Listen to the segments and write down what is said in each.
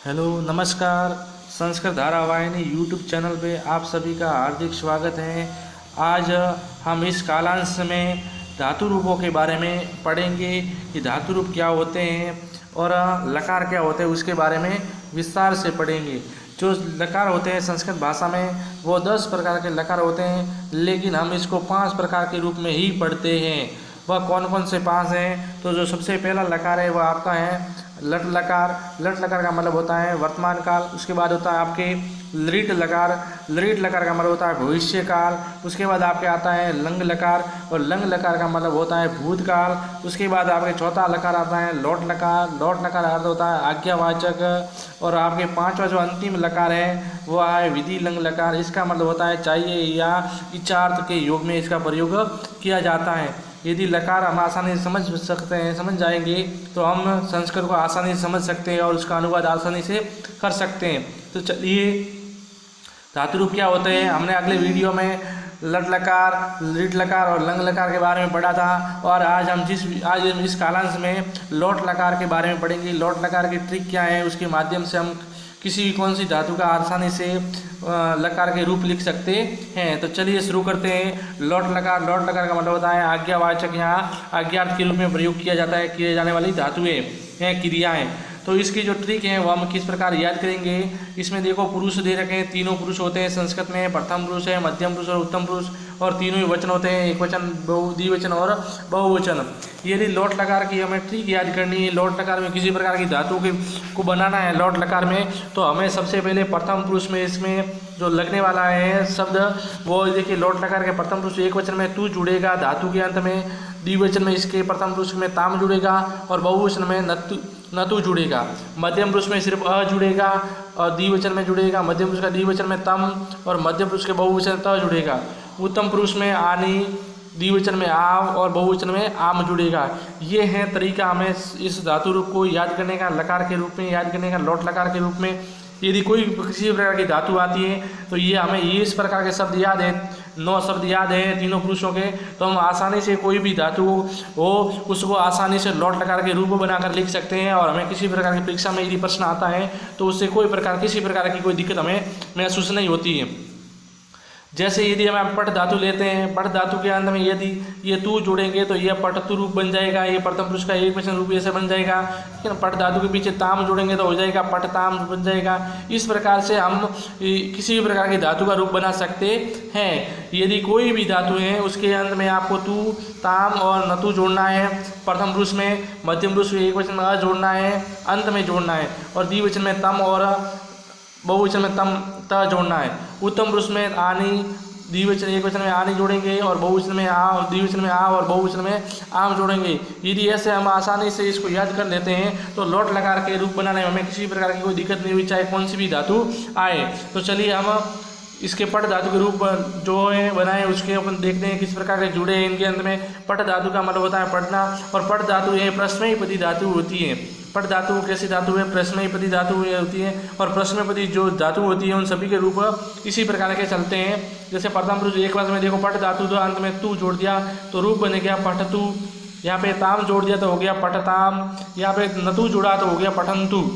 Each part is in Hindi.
हेलो नमस्कार। संस्कृत धारावाहिनी यूट्यूब चैनल पे आप सभी का हार्दिक स्वागत है। आज हम इस कालांश में धातु रूपों के बारे में पढ़ेंगे कि धातु रूप क्या होते हैं और लकार क्या होते हैं, उसके बारे में विस्तार से पढ़ेंगे। जो लकार होते हैं संस्कृत भाषा में वो 10 प्रकार के लकार होते हैं, लेकिन हम इसको 5 प्रकार के रूप में ही पढ़ते हैं। वह कौन कौन से 5 हैं? तो जो सबसे पहला लकार है वह आपका है लट लकार। लट लकार का मतलब होता है वर्तमान काल। उसके बाद होता है आपके लृट लकार। लृट लकार का मतलब होता है भविष्य काल। उसके बाद आपके आता है लंग लकार, और लंग लकार का मतलब होता है भूतकाल। उसके बाद आपके चौथा लकार आता है लौट लकार। लौट लकार का अर्थ होता है आज्ञावाचक। और आपके 5वां जो अंतिम लकार है वो है विधि लंग लकार। इसका मतलब होता है चाहिए या इच्छार्थ के योग में इसका प्रयोग किया जाता है। यदि लकार हम आसानी से समझ सकते हैं, समझ जाएंगे, तो हम संस्कृत को आसानी से समझ सकते हैं और उसका अनुवाद आसानी से कर सकते हैं। तो चलिए, धातु रूप क्या होते हैं हमने अगले वीडियो में लट लकार, लिट लकार और लंग लकार के बारे में पढ़ा था, और आज हम इस कालांश में लौट लकार के बारे में पढ़ेंगे। लौट लकार की ट्रिक क्या है, उसके माध्यम से हम किसी भी कौन सी धातु का आसानी से लकार के रूप लिख सकते हैं। तो चलिए शुरू करते हैं। लौट लकार। लौट लकार का मतलब होता है आज्ञावाचक, यहाँ आज्ञार्थ के रूप में प्रयोग किया जाता है, किए जाने वाली धातुएं हैं, क्रियाएं। तो इसकी जो ट्रिक है वो हम किस प्रकार याद करेंगे। इसमें देखो पुरुष दे रखे हैं, तीनों पुरुष होते हैं संस्कृत में। प्रथम पुरुष है, मध्यम पुरुष और उत्तम पुरुष, और तीनों ही वचन होते हैं, एक वचन, द्विवचन और बहुवचन। यदि लौट लकार की हमें ट्रिक याद करनी है, लौट लकार में किसी प्रकार की धातु को बनाना है लौट लकार में, तो हमें सबसे पहले प्रथम पुरुष में इसमें जो लगने वाला है शब्द वो देखिए। लौट लकार के प्रथम पुरुष एक वचन में तू जुड़ेगा धातु के अंत में, द्विवचन में इसके प्रथम पुरुष में ताम जुड़ेगा, और बहुवचन में नतु जुड़ेगा। मध्यम पुरुष में सिर्फ अ जुड़ेगा और द्विवचन में जुड़ेगा। मध्यम पुरुष का द्विवचन में तम और मध्यम पुरुष के बहुवचन त जुड़ेगा। उत्तम पुरुष में आनी, द्विवचन में आव और बहुवचन में आम जुड़ेगा। ये है तरीका हमें इस धातु रूप को याद करने का, लकार के रूप में याद करने का, लौट लकार के रूप में। यदि कोई किसी प्रकार की धातु आती है तो ये हमें ये इस प्रकार के शब्द याद है, 9 शब्द याद हैं तीनों पुरुषों के, तो हम आसानी से कोई भी धातु हो उसको आसानी से लौट लकार के रूप बनाकर लिख सकते हैं। और हमें किसी प्रकार की परीक्षा में यदि प्रश्न आता है तो उससे किसी प्रकार की कोई दिक्कत हमें महसूस नहीं होती है। जैसे यदि हम पट धातु लेते हैं, पट धातु के अंत में यदि ये तू जोड़ेंगे तो यह पटतु रूप बन जाएगा, ये प्रथम पुरुष का एक वचन रूप ऐसे बन जाएगा। लेकिन पट धातु के पीछे ताम जोड़ेंगे तो हो जाएगा पटताम बन जाएगा। इस प्रकार से हम किसी भी प्रकार की धातु का रूप बना सकते हैं। यदि कोई भी धातु है उसके अंत में आपको तू, ताम और नतु जोड़ना है, प्रथम पुरुष में, मध्यम पुरुष में एक वचन में अ जोड़ना है, अंत में जोड़ना है, और द्विवचन में तम और बहुवचन में तम त जोड़ना है। उत्तम पुरुष में आनी, द्विवचन एक वचन में आनी जोड़ेंगे, और बहुवचन में आ, द्विवचन में आ और बहुवचन में आम जोड़ेंगे। यदि ऐसे हम आसानी से इसको याद कर लेते हैं तो लौट लकार के रूप बनाने में हमें किसी प्रकार की कोई दिक्कत नहीं हुई, चाहे कौन सी भी धातु आए। तो चलिए हम इसके पट धातु के रूप जो है बनाए उसके अपन देखते हैं किस प्रकार के जुड़े हैं इनके अंत में। पट धातु का मतलब होता है पढ़ना, और पट धातु ये प्रश्नयपदी धातु होती है। पट धातु कैसी धातु है? प्रश्नयपदी धातु होती है, और प्रश्नयपदी जो धातु होती है उन सभी के रूप इसी प्रकार के चलते हैं। जैसे प्रथम पुरुष एक वचन में देखो पट धातु तो अंत में तू जोड़ दिया तो रूप बन गया पठतु। यहाँ पे ताम जोड़ दिया तो हो गया पठताम। यहाँ पे नतु जोड़ा तो हो गया पठंतु।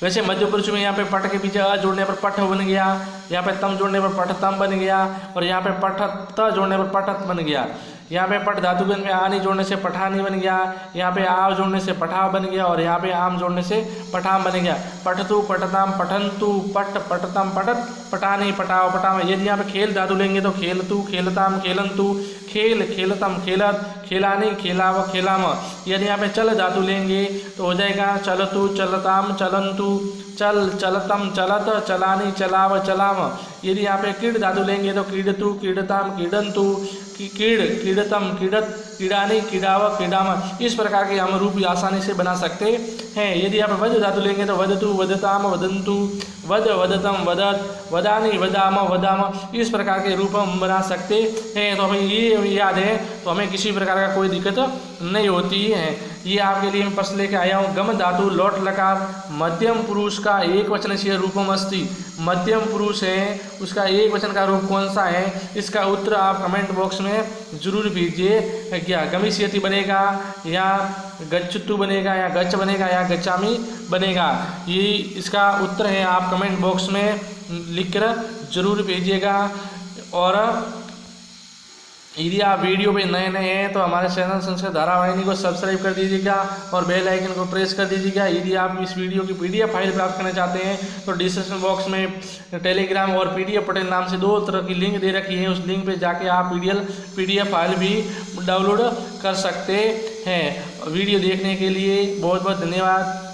वैसे मध्य पुरुष में यहाँ पे पट के पीछे अ जोड़ने पर पठ बन गया, यहाँ पे तम जोड़ने पर पठतम बन गया, और यहाँ पे पठत जोड़ने पर पठत बन गया। यहाँ पे पट धातु में आनी जोड़ने से पठानी बन गया, यहाँ पे आव जोड़ने से पठाव बन गया, और यहाँ पे आम जोड़ने से पठाम बन गया। पठतु, पठताम, पठंतु, पट, पठतम, पठत, पठानी, पठाव, पठाम। यदि यहाँ पे खेल धातु लेंगे तो खेलतु, खेलताम, खेलंतु, खेल, खेलतम, खेलत, खेलानी, खेलाव, खेलाम। यदि यहाँ पे चल धातु लेंगे तो हो जाएगा चलतु, चलताम, चलंतु, चल, चलतम, चलत, चलानी, चलाव, चलाम। यदि यहाँ पे क्रीड धातु लेंगे तो क्रीडतु, क्रीडताम, क्रीडंतु, क्रीड, क्रीडतम, क्रीडत, क्रीडानी, क्रीडाव, क्रीडाम। इस प्रकार के हम रूप आसानी से बना सकते हैं। यदि आप वध धातु लेंगे तो वदतु, वदताम, वदंतु, वद, वदतम, वदत, वदानी, वदाम, वदाम। इस प्रकार के रूप हम बना सकते हैं। तो हमें ये याद है तो हमें किसी प्रकार का कोई दिक्कत नहीं होती है। ये आपके लिए मैं प्रश्न लेके आया हूँ। गम धातु लौट लकार मध्यम पुरुष का एक वचन से रूपम अस्ति। मध्यम पुरुष है उसका एक वचन का रूप कौन सा है, इसका उत्तर आप कमेंट बॉक्स में जरूर भेजिए। क्या गमिष्यति बनेगा या गच्छुट्टू बनेगा या गच्छ बनेगा या गच्छामी बनेगा? ये इसका उत्तर है, आप कमेंट बॉक्स में लिखकर जरूर भेजिएगा। और यदि आप वीडियो पे नए हैं तो हमारे चैनल संस्कृत धारावाहिनी को सब्सक्राइब कर दीजिएगा और बेल आइकन को प्रेस कर दीजिएगा। यदि आप इस वीडियो की PDF फाइल प्राप्त करना चाहते हैं तो डिस्क्रिप्शन बॉक्स में टेलीग्राम और PDF पटेल नाम से 2 तरह की लिंक दे रखी है, उस लिंक पे जाके आप PDF फाइल भी डाउनलोड कर सकते हैं। वीडियो देखने के लिए बहुत बहुत धन्यवाद।